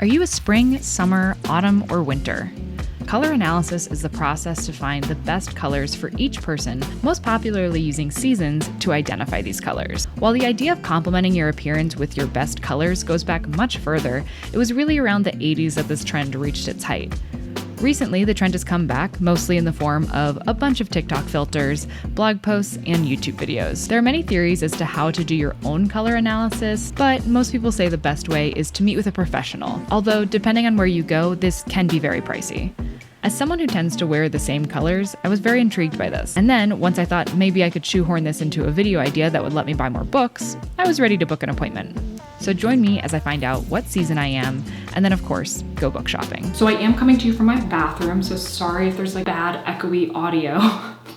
Are you a spring, summer, autumn, or winter? Color analysis is the process to find the best colors for each person, most popularly using seasons to identify these colors. While the idea of complementing your appearance with your best colors goes back much further, it was really around the 80s that this trend reached its height. Recently, the trend has come back, mostly in the form of a bunch of TikTok filters, blog posts, and YouTube videos. There are many theories as to how to do your own color analysis, but most people say the best way is to meet with a professional, although depending on where you go, this can be very pricey. As someone who tends to wear the same colors, I was very intrigued by this. And then, once I thought maybe I could shoehorn this into a video idea that would let me buy more books, I was ready to book an appointment. So join me as I find out what season I am, and then of course, go book shopping. So I am coming to you from my bathroom, so sorry if there's like bad echoey audio.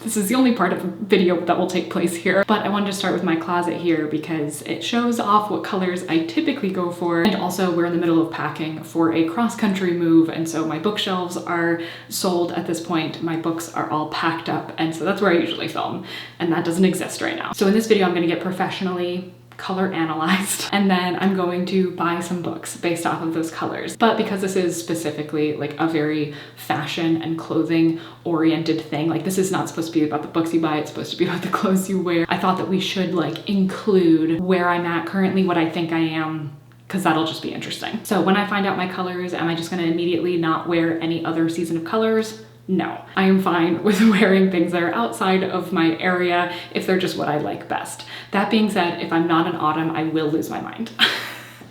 This is the only part of the video that will take place here. But I wanted to start with my closet here because it shows off what colors I typically go for. And also we're in the middle of packing for a cross-country move, and so my bookshelves are sold at this point. My books are all packed up, and so that's where I usually film, and that doesn't exist right now. So in this video, I'm gonna get professionally color analyzed, and then I'm going to buy some books based off of those colors. But because this is specifically like a very fashion and clothing oriented thing, like this is not supposed to be about the books you buy, it's supposed to be about the clothes you wear, I thought that we should like include where I'm at currently, what I think I am, because that'll just be interesting. So when I find out my colors, am I just gonna immediately not wear any other season of colors? No, I am fine with wearing things that are outside of my area if they're just what I like best. That being said, if I'm not in autumn, I will lose my mind.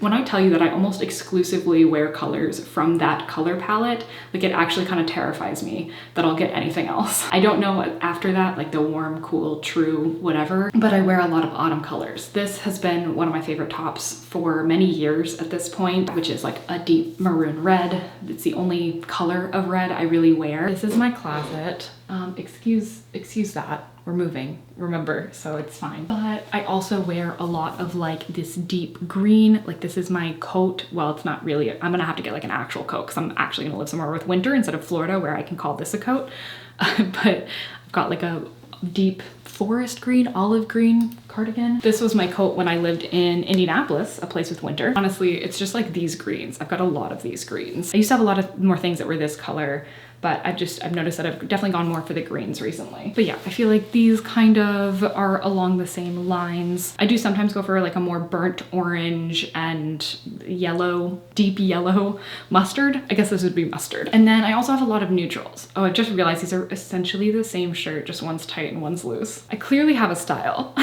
When I tell you that I almost exclusively wear colors from that color palette, like it actually kind of terrifies me that I'll get anything else. I don't know after that, like the warm, cool, true, whatever, but I wear a lot of autumn colors. This has been one of my favorite tops for many years at this point, which is like a deep maroon red. It's the only color of red I really wear. This is my closet. Excuse that. We're moving, remember, so it's fine. But I also wear a lot of like this deep green, like this is my coat. Well, it's not really, I'm gonna have to get like an actual coat because I'm actually gonna live somewhere with winter instead of Florida where I can call this a coat. But I've got like a deep forest green, olive green cardigan. This was my coat when I lived in Indianapolis, a place with winter. Honestly, it's just like these greens. I've got a lot of these greens. I used to have a lot of more things that were this color, but I've noticed that I've definitely gone more for the greens recently. But yeah, I feel like these kind of are along the same lines. I do sometimes go for like a more burnt orange and yellow, deep yellow mustard. I guess this would be mustard. And then I also have a lot of neutrals. Oh, I just realized these are essentially the same shirt, just one's tight and one's loose. I clearly have a style.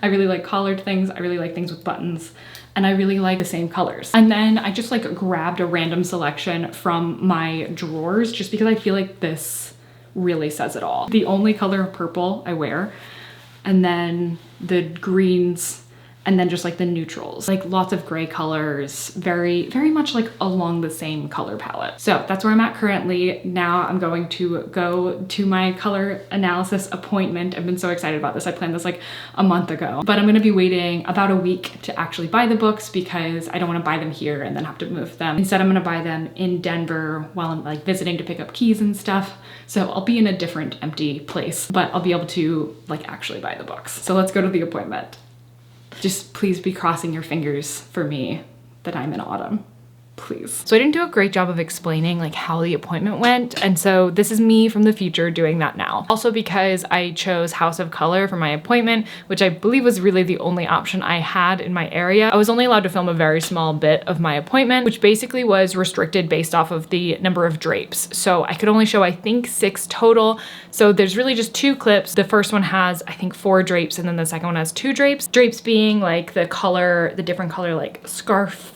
I really like collared things. I really like things with buttons. And I really like the same colors. And then I just like grabbed a random selection from my drawers just because I feel like this really says it all. The only color of purple I wear, and then the greens, and then just like the neutrals, like lots of gray colors, very much like along the same color palette. So that's where I'm at currently. Now I'm going to go to my color analysis appointment. I've been so excited about this. I planned this like a month ago, but I'm gonna be waiting about a week to actually buy the books because I don't wanna buy them here and then have to move them. Instead, I'm gonna buy them in Denver while I'm like visiting to pick up keys and stuff. So I'll be in a different empty place, but I'll be able to like actually buy the books. So let's go to the appointment. Just please be crossing your fingers for me that I'm in autumn, please. So I didn't do a great job of explaining like how the appointment went, and so this is me from the future doing that now. Also because I chose House of Color for my appointment, which I believe was really the only option I had in my area. I was only allowed to film a very small bit of my appointment, which basically was restricted based off of the number of drapes. So I could only show, I think, 6 total. So there's really just 2 clips. The first one has, I think, 4 drapes, and then the second one has 2 drapes. Drapes being like the color, the different color like scarf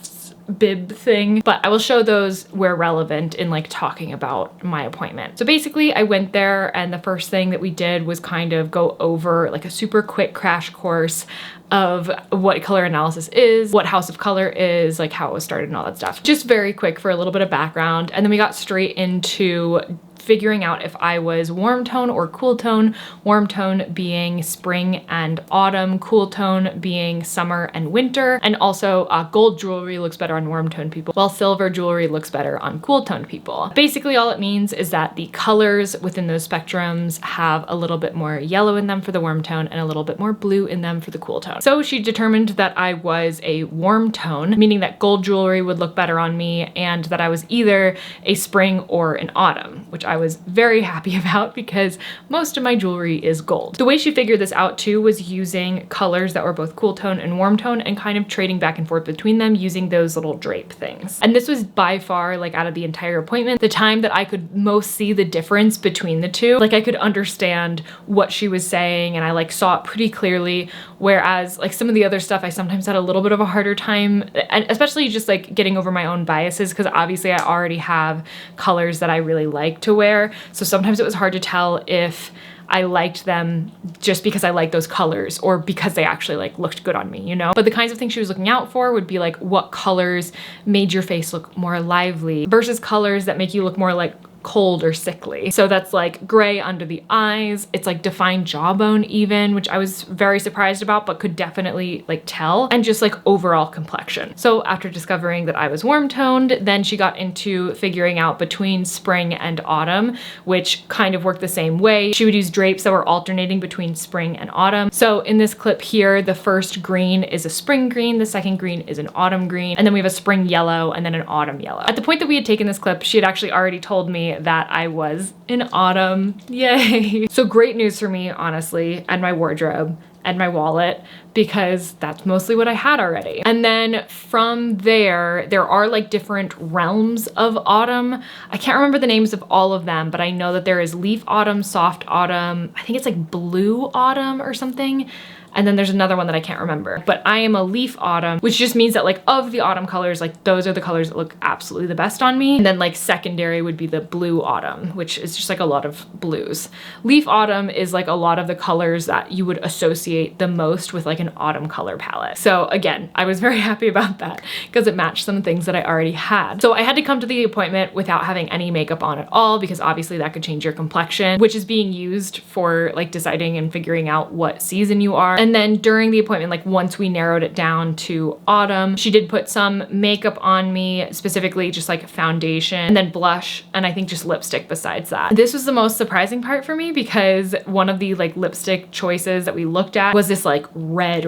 bib thing, but I will show those where relevant in like talking about my appointment. So basically I went there, and the first thing that we did was kind of go over like a super quick crash course of what color analysis is, what House of Color is, like how it was started and all that stuff. Just very quick for a little bit of background. And then we got straight into figuring out if I was warm tone or cool tone, warm tone being spring and autumn, cool tone being summer and winter. And also gold jewelry looks better on warm tone people, while silver jewelry looks better on cool tone people. Basically all it means is that the colors within those spectrums have a little bit more yellow in them for the warm tone and a little bit more blue in them for the cool tone. So she determined that I was a warm tone, meaning that gold jewelry would look better on me and that I was either a spring or an autumn, which I was very happy about because most of my jewelry is gold. The way she figured this out too was using colors that were both cool tone and warm tone and kind of trading back and forth between them using those little drape things. And this was by far, like out of the entire appointment, the time that I could most see the difference between the two. Like I could understand what she was saying and I like saw it pretty clearly, whereas like some of the other stuff I sometimes had a little bit of a harder time, and especially just like getting over my own biases, because obviously I already have colors that I really like to wear. So sometimes it was hard to tell if I liked them just because I liked those colors or because they actually like looked good on me, you know? But the kinds of things she was looking out for would be like what colors made your face look more lively versus colors that make you look more like cold or sickly. So that's like gray under the eyes. It's like defined jawbone even, which I was very surprised about, but could definitely like tell, and just like overall complexion. So after discovering that I was warm toned, then she got into figuring out between spring and autumn, which kind of worked the same way. She would use drapes that were alternating between spring and autumn. So in this clip here, the first green is a spring green, the second green is an autumn green, and then we have a spring yellow and then an autumn yellow. At the point that we had taken this clip, she had actually already told me that I was in autumn. Yay. So great news for me, honestly, and my wardrobe and my wallet, because that's mostly what I had already. And then from there are like different realms of autumn. I can't remember the names of all of them, but I know that there is leaf autumn, soft autumn, I think it's like blue autumn or something. And then there's another one that I can't remember, but I am a leaf autumn, which just means that like of the autumn colors, like those are the colors that look absolutely the best on me. And then like secondary would be the blue autumn, which is just like a lot of blues. Leaf autumn is like a lot of the colors that you would associate the most with like an autumn color palette. So again, I was very happy about that because it matched some things that I already had. So I had to come to the appointment without having any makeup on at all, because obviously that could change your complexion, which is being used for like deciding and figuring out what season you are. And then during the appointment, like once we narrowed it down to autumn, she did put some makeup on me, specifically just like foundation and then blush, and I think just lipstick besides that. This was the most surprising part for me because one of the like lipstick choices that we looked at was this like red,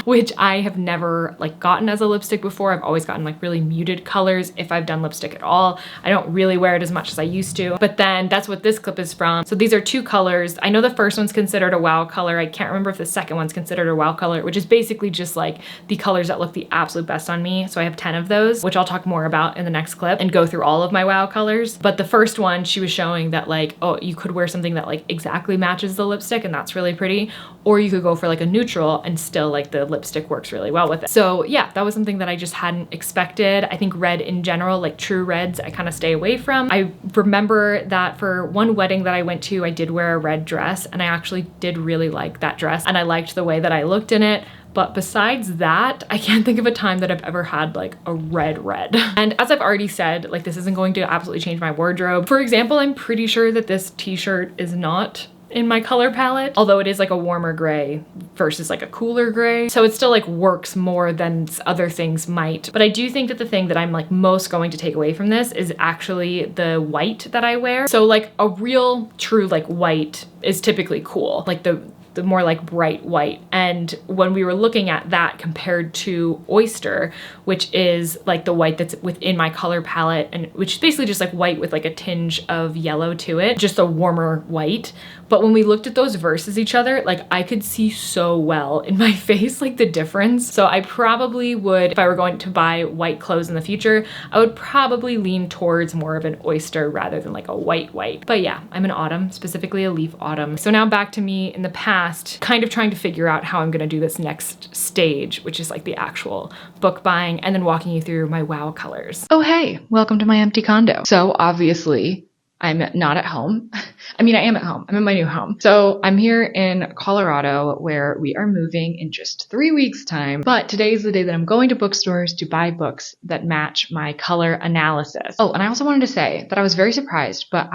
which I have never like gotten as a lipstick before. I've always gotten like really muted colors if I've done lipstick at all. I don't really wear it as much as I used to, but then that's what this clip is from. So these are two colors. I know the first one's considered a wow color. I can't remember if the second one's considered a wow color, which is basically just like the colors that look the absolute best on me. So I have 10 of those, which I'll talk more about in the next clip and go through all of my wow colors. But the first one, she was showing that like, oh, you could wear something that like exactly matches the lipstick and that's really pretty, or you could go for like a neutral and still like the lipstick works really well with it. So yeah, that was something that I just hadn't expected. I think red in general, like true reds, I kind of stay away from. I remember that for one wedding that I went to, I did wear a red dress and I actually did really like that dress and I liked the way that I looked in it. But besides that, I can't think of a time that I've ever had like a red. And as I've already said, like this isn't going to absolutely change my wardrobe. For example, I'm pretty sure that this t-shirt is not in my color palette, although it is like a warmer gray versus like a cooler gray. So it still like works more than other things might. But I do think that the thing that I'm like most going to take away from this is actually the white that I wear. So like a real true like white is typically cool. Like the more like bright white. And when we were looking at that compared to oyster, which is like the white that's within my color palette, and which is basically just like white with like a tinge of yellow to it, just a warmer white. But when we looked at those versus each other, like I could see so well in my face, like the difference. So I probably would, if I were going to buy white clothes in the future, I would probably lean towards more of an oyster rather than like a white. But yeah, I'm an autumn, specifically a leaf autumn. So now back to me in the past, kind of trying to figure out how I'm gonna do this next stage, which is like the actual book buying, and then walking you through my wow colors. Oh hey, welcome to my empty condo. So obviously, I'm not at home. I mean, I am at home. I'm in my new home. So I'm here in Colorado where we are moving in just 3 weeks time. But today is the day that I'm going to bookstores to buy books that match my color analysis. Oh, and I also wanted to say that I was very surprised, but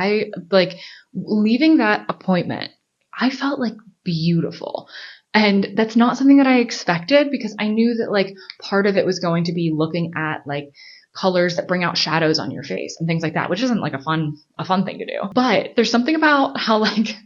leaving that appointment, I felt like beautiful. And that's not something that I expected because I knew that like part of it was going to be looking at like colors that bring out shadows on your face and things like that, which isn't like a fun thing to do. But there's something about how like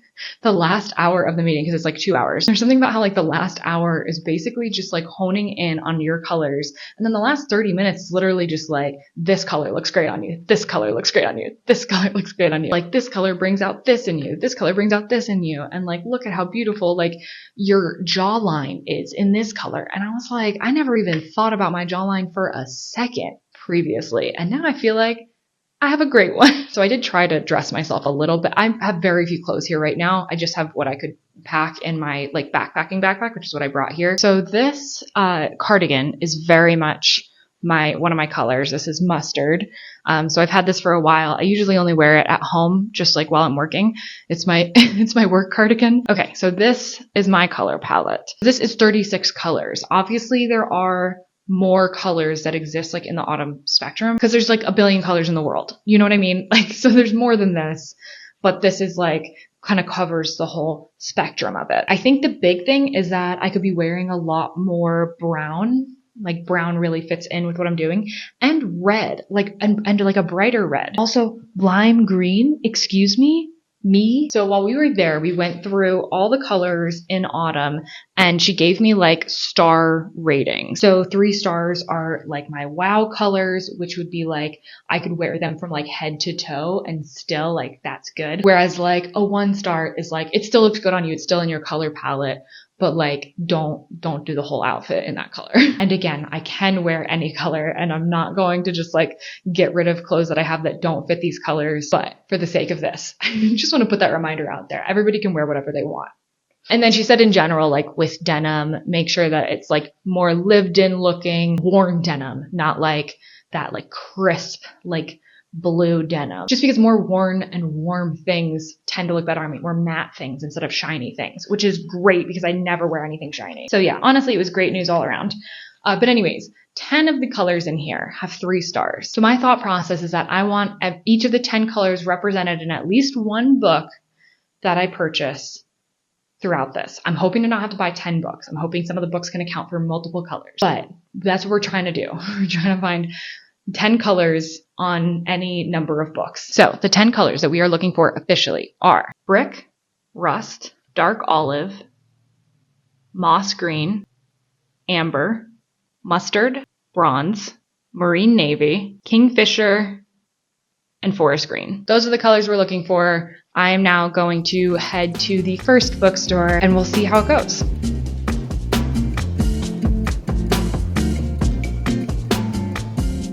the last hour of the meeting, because it's like 2 hours, there's something about how like the last hour is basically just like honing in on your colors. And then the last 30 minutes is literally just like, this color looks great on you. This color looks great on you. This color looks great on you. Like this color brings out this in you. This color brings out this in you. And like, look at how beautiful like your jawline is in this color. And I was like, I never even thought about my jawline for a second previously. And now I feel like I have a great one. So I did try to dress myself a little bit. I have very few clothes here right now. I just have what I could pack in my like backpacking backpack, which is what I brought here. So this cardigan is very much one of my colors. This is mustard. So I've had this for a while. I usually only wear it at home, just like while I'm working. It's my it's my work cardigan. Okay, so this is my color palette. This is 36 colors. Obviously there are more colors that exist like in the autumn spectrum because there's like a billion colors in the world. You know what I mean? Like, so there's more than this, but this is like kind of covers the whole spectrum of it. I think the big thing is that I could be wearing a lot more brown. Like brown really fits in with what I'm doing, and red, like, and like a brighter red. Also lime green, excuse me. So while we were there, we went through all the colors in autumn and she gave me like star ratings. So 3 stars are like my wow colors, which would be like, I could wear them from like head to toe and still like, that's good. Whereas like a 1 star is like, it still looks good on you. It's still in your color palette, but like, don't do the whole outfit in that color. And again, I can wear any color and I'm not going to just like get rid of clothes that I have that don't fit these colors. But for the sake of this, I just want to put that reminder out there. Everybody can wear whatever they want. And then she said in general, like with denim, make sure that it's like more lived in looking, worn denim, not like that like crisp, like blue denim, just because more worn and warm things tend to look better on me, more matte things instead of shiny things, which is great because I never wear anything shiny. So yeah, honestly, it was great news all around. But anyways, 10 of the colors in here have 3 stars. So my thought process is that I want each of the 10 colors represented in at least one book that I purchase throughout this. I'm hoping to not have to buy 10 books. I'm hoping some of the books can account for multiple colors, but that's what we're trying to do. We're trying to find 10 colors on any number of books. So the 10 colors that we are looking for officially are brick, rust, dark olive, moss green, amber, mustard, bronze, marine navy, kingfisher, and forest green. Those are the colors we're looking for. I am now going to head to the first bookstore and we'll see how it goes.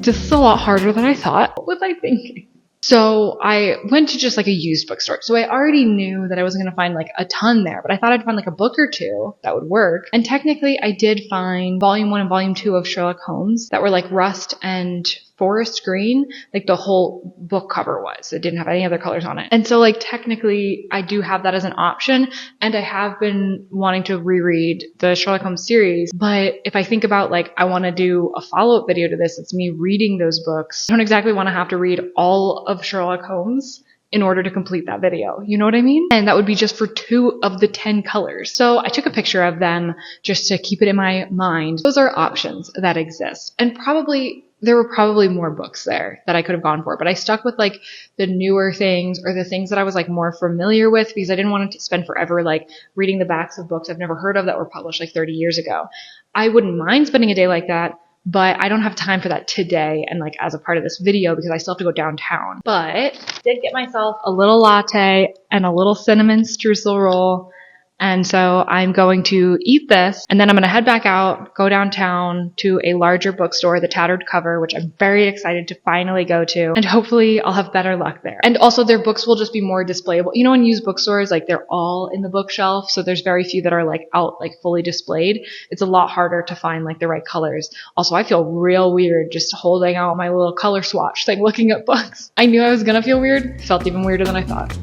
This is a lot harder than I thought. What was I thinking? So I went to just like a used bookstore. So I already knew that I wasn't going to find like a ton there, but I thought I'd find like a book or 2 that would work. And technically I did find volume 1 and volume 2 of Sherlock Holmes that were like rust and forest green, like the whole book cover was. It didn't have any other colors on it. And so like technically I do have that as an option, and I have been wanting to reread the Sherlock Holmes series. But if I think about like I want to do a follow-up video to this, it's me reading those books. I don't exactly want to have to read all of Sherlock Holmes in order to complete that video. You know what I mean? And that would be just for 2 of the 10 colors. So I took a picture of them just to keep it in my mind. Those are options that exist. And there were probably more books there that I could have gone for, but I stuck with like the newer things or the things that I was like more familiar with because I didn't want to spend forever like reading the backs of books I've never heard of that were published like 30 years ago. I wouldn't mind spending a day like that, but I don't have time for that today and like as a part of this video because I still have to go downtown. But I did get myself a little latte and a little cinnamon streusel roll And so I'm going to eat this, and then I'm going to head back out, go downtown to a larger bookstore, the Tattered Cover, which I'm very excited to finally go to. And hopefully I'll have better luck there. And also their books will just be more displayable. You know, in used bookstores, like they're all in the bookshelf. So there's very few that are like out, like fully displayed. It's a lot harder to find like the right colors. Also, I feel real weird just holding out my little color swatch thing, looking at books. I knew I was going to feel weird. It felt even weirder than I thought.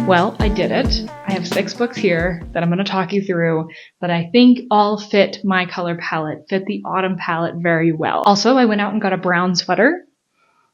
Well, I did it. I have 6 books here that I'm going to talk you through that I think all fit my color palette, fit the autumn palette very well. Also, I went out and got a brown sweater.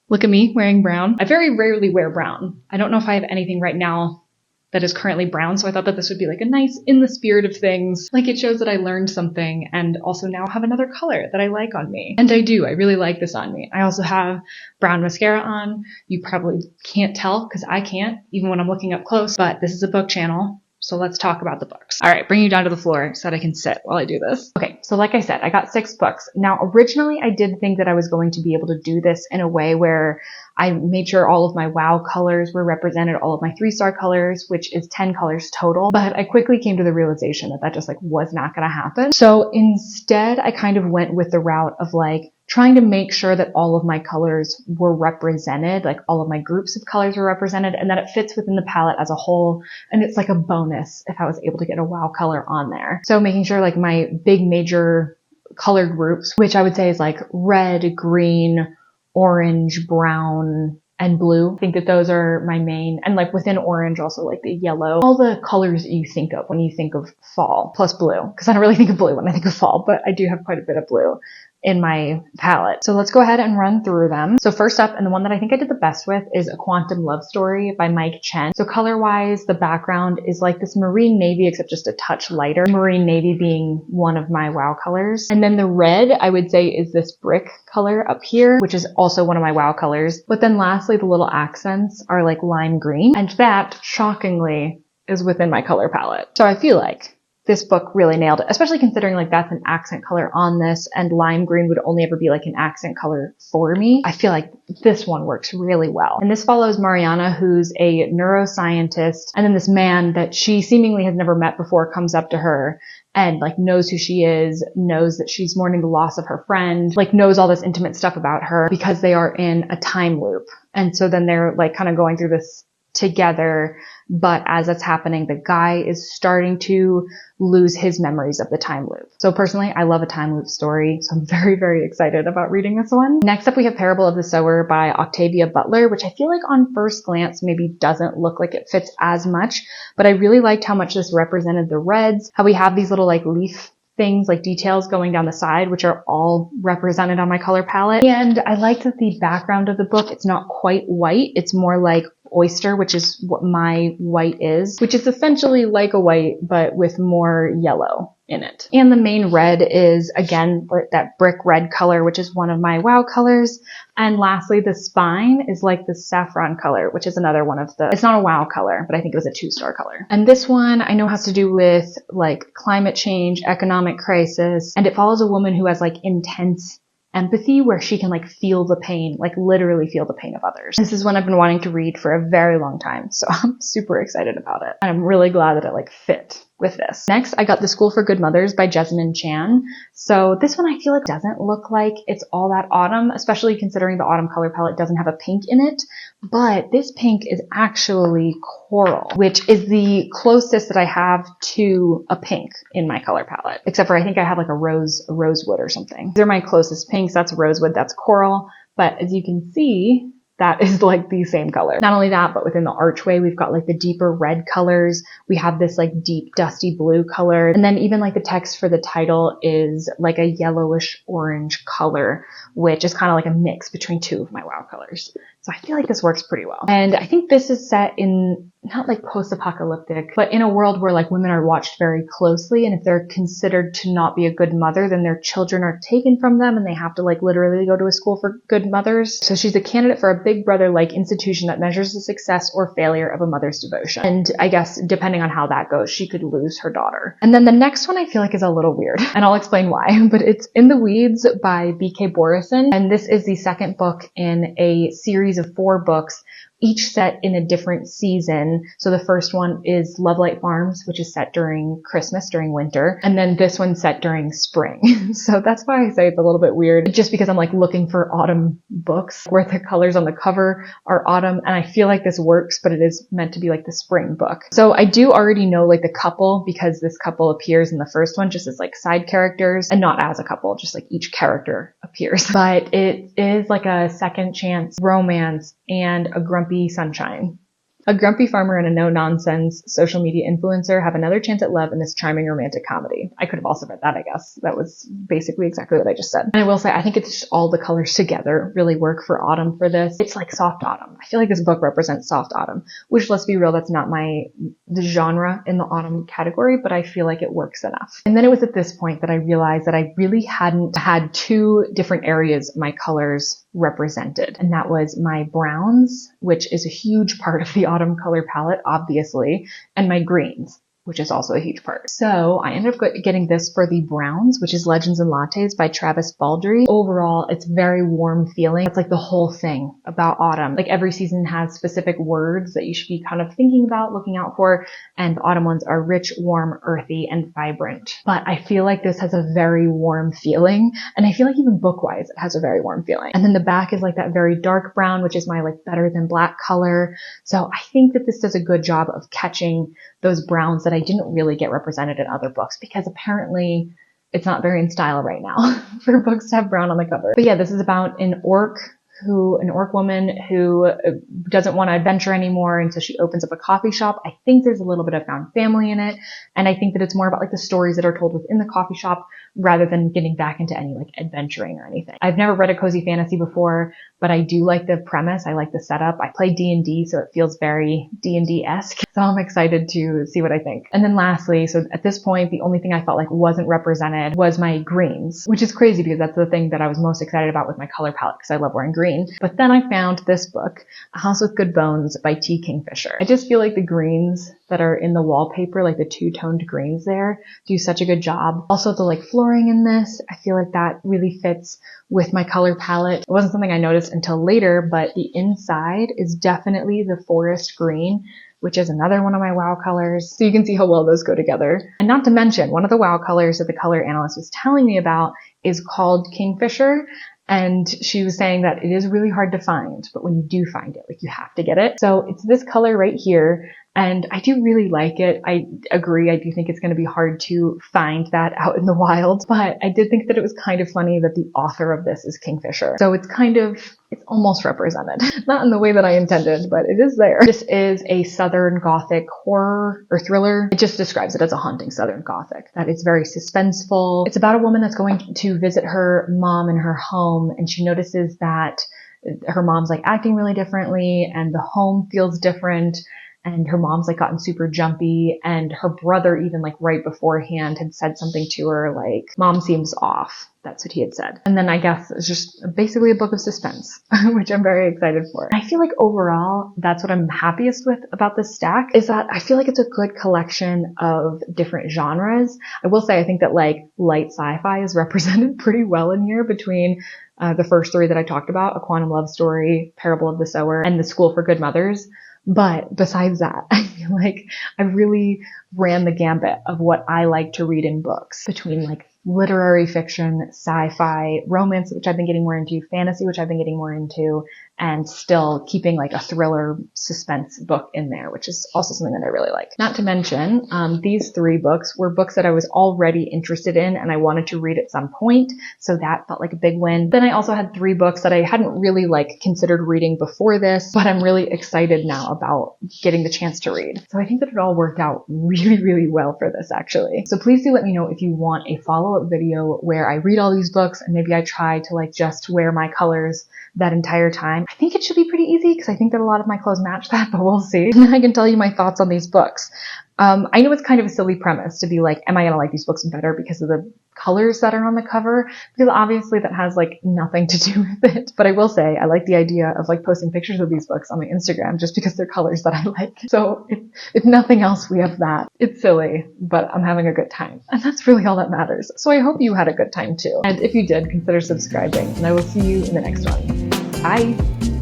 Look at me wearing brown. I very rarely wear brown. I don't know if I have anything right now that is currently brown, so I thought that this would be like a nice in the spirit of things. Like it shows that I learned something and also now have another color that I like on me. And I do, I really like this on me. I also have brown mascara on. You probably can't tell because I can't, even when I'm looking up close, but this is a book channel. So let's talk about the books. All right, bring you down to the floor so that I can sit while I do this. Okay, so like I said, I got 6 books. Now, originally I did think that I was going to be able to do this in a way where I made sure all of my wow colors were represented, all of my 3-star colors, which is 10 colors total. But I quickly came to the realization that that just like was not going to happen. So instead, I kind of went with the route of like trying to make sure that all of my colors were represented, like all of my groups of colors were represented, and that it fits within the palette as a whole. And it's like a bonus if I was able to get a wow color on there. So making sure like my big major color groups, which I would say is like red, green, orange, brown, and blue. I think that those are my main, and like within orange also like the yellow, all the colors that you think of when you think of fall, plus blue, because I don't really think of blue when I think of fall, but I do have quite a bit of blue in my palette. So let's go ahead and run through them. So first up, and the one that I think I did the best with, is A Quantum Love Story by Mike Chen. So color-wise, the background is like this marine navy, except just a touch lighter. Marine navy being one of my wow colors. And then the red, I would say, is this brick color up here, which is also one of my wow colors. But then lastly, the little accents are like lime green. And that, shockingly, is within my color palette. So I feel like this book really nailed it, especially considering like that's an accent color on this and lime green would only ever be like an accent color for me. I feel like this one works really well. And this follows Mariana, who's a neuroscientist, and then this man that she seemingly has never met before comes up to her and like knows who she is, knows that she's mourning the loss of her friend, like knows all this intimate stuff about her because they are in a time loop. And so then they're like kind of going through this together, but as that's happening, the guy is starting to lose his memories of the time loop. So personally, I love a time loop story, so I'm very, very excited about reading this one. Next up, we have Parable of the Sower by Octavia Butler, which I feel like on first glance maybe doesn't look like it fits as much, but I really liked how much this represented the reds, how we have these little like leaf things like details going down the side, which are all represented on my color palette. And I like that the background of the book, it's not quite white. It's more like oyster, which is what my white is, which is essentially like a white, but with more yellow in it. And the main red is, again, that brick red color, which is one of my wow colors. And lastly, the spine is like the saffron color, which is another one of the, it's not a wow color, but I think it was a 2-star color. And this one I know has to do with like climate change, economic crisis, and it follows a woman who has like intense empathy where she can like feel the pain, like literally feel the pain of others. This is one I've been wanting to read for a very long time, so I'm super excited about it. And I'm really glad that it like fit with this. Next, I got The School for Good Mothers by Jessamine Chen. So this one I feel like doesn't look like it's all that autumn, especially considering the autumn color palette doesn't have a pink in it. But this pink is actually coral, which is the closest that I have to a pink in my color palette. Except for I think I have like a rosewood or something. These are my closest pinks. That's rosewood, that's coral. But as you can see, that is like the same color. Not only that, but within the archway, we've got like the deeper red colors. We have this like deep dusty blue color. And then even like the text for the title is like a yellowish orange color, which is kind of like a mix between 2 of my wow colors. So I feel like this works pretty well. And I think this is set in not like post-apocalyptic, but in a world where like women are watched very closely. And if they're considered to not be a good mother, then their children are taken from them and they have to like literally go to a school for good mothers. So she's a candidate for a big brother-like institution that measures the success or failure of a mother's devotion. And I guess depending on how that goes, she could lose her daughter. And then the next one I feel like is a little weird, and I'll explain why, but it's In the Weeds by B.K. Borrison. And this is the second book in a series of 4 books, each set in a different season. So the first one is Lovelight Farms, which is set during Christmas, during winter. And then this one's set during spring. So that's why I say it's a little bit weird, just because I'm like looking for autumn books where the colors on the cover are autumn. And I feel like this works, but it is meant to be like the spring book. So I do already know like the couple, because this couple appears in the first one just as like side characters and not as a couple, just like each character appears. But it is like a second chance romance and a grumpy sunshine. A grumpy farmer and a no-nonsense social media influencer have another chance at love in this charming romantic comedy. I could have also read that, I guess. That was basically exactly what I just said. And I will say, I think it's just all the colors together really work for autumn for this. It's like soft autumn. I feel like this book represents soft autumn, which, let's be real, that's not the genre in the autumn category, but I feel like it works enough. And then it was at this point that I realized that I really hadn't had 2 different areas my colors represented. And that was my browns, which is a huge part of the autumn color palette, obviously, and my greens, which is also a huge part. So I ended up getting this for the browns, which is Legends and Lattes by Travis Baldree. Overall, it's very warm feeling. It's like the whole thing about autumn. Like every season has specific words that you should be kind of thinking about, looking out for, and the autumn ones are rich, warm, earthy, and vibrant. But I feel like this has a very warm feeling, and I feel like even book-wise, it has a very warm feeling. And then the back is like that very dark brown, which is my like better than black color. So I think that this does a good job of catching those browns that I didn't really get represented in other books, because apparently it's not very in style right now for books to have brown on the cover. But yeah, this is about an orc woman who doesn't want to adventure anymore, and so she opens up a coffee shop. I think there's a little bit of found family in it, and I think that it's more about like the stories that are told within the coffee shop rather than getting back into any like adventuring or anything. I've never read a cozy fantasy before, but I do like the premise. I like the setup. I play D&D, so it feels very D&D-esque. So I'm excited to see what I think. And then lastly, so at this point, the only thing I felt like wasn't represented was my greens, which is crazy because that's the thing that I was most excited about with my color palette, because I love wearing green. But then I found this book, A House with Good Bones by T. Kingfisher. I just feel like the greens that are in the wallpaper, like the 2-toned greens there, do such a good job. Also the like flooring in this, I feel like that really fits with my color palette. It wasn't something I noticed until later, but the inside is definitely the forest green, which is another one of my wow colors. So you can see how well those go together. And not to mention, one of the wow colors that the color analyst was telling me about is called Kingfisher. And she was saying that it is really hard to find, but when you do find it, like you have to get it. So it's this color right here. And I do really like it. I agree. I do think it's going to be hard to find that out in the wild, but I did think that it was kind of funny that the author of this is Kingfisher. So it's almost represented. Not in the way that I intended, but it is there. This is a Southern Gothic horror or thriller. It just describes it as a haunting Southern Gothic. That it's very suspenseful. It's about a woman that's going to visit her mom in her home, and she notices that her mom's like acting really differently, and the home feels different. And her mom's like gotten super jumpy, and her brother even like right beforehand had said something to her like, "Mom seems off." That's what he had said. And then I guess it's just basically a book of suspense, which I'm very excited for. I feel like overall, that's what I'm happiest with about this stack, is that I feel like it's a good collection of different genres. I will say I think that like light sci-fi is represented pretty well in here between the first 3 that I talked about, A Quantum Love Story, Parable of the Sower, and The School for Good Mothers. But besides that, I feel like I really ran the gambit of what I like to read in books, between like literary fiction, sci-fi, romance, which I've been getting more into, fantasy, which I've been getting more into, and still keeping like a thriller suspense book in there, which is also something that I really like. Not to mention, these 3 books were books that I was already interested in and I wanted to read at some point. So that felt like a big win. Then I also had 3 books that I hadn't really like considered reading before this, but I'm really excited now about getting the chance to read. So I think that it all worked out really, really well for this actually. So please do let me know if you want a follow-up video where I read all these books and maybe I try to like just wear my colors that entire time. I think it should be pretty easy because I think that a lot of my clothes match that, but we'll see. And then I can tell you my thoughts on these books. I know it's kind of a silly premise to be like, am I going to like these books better because of the colors that are on the cover? Because obviously that has like nothing to do with it. But I will say I like the idea of like posting pictures of these books on my Instagram just because they're colors that I like. So if nothing else, we have that. It's silly, but I'm having a good time. And that's really all that matters. So I hope you had a good time too. And if you did, consider subscribing. And I will see you in the next one. Bye!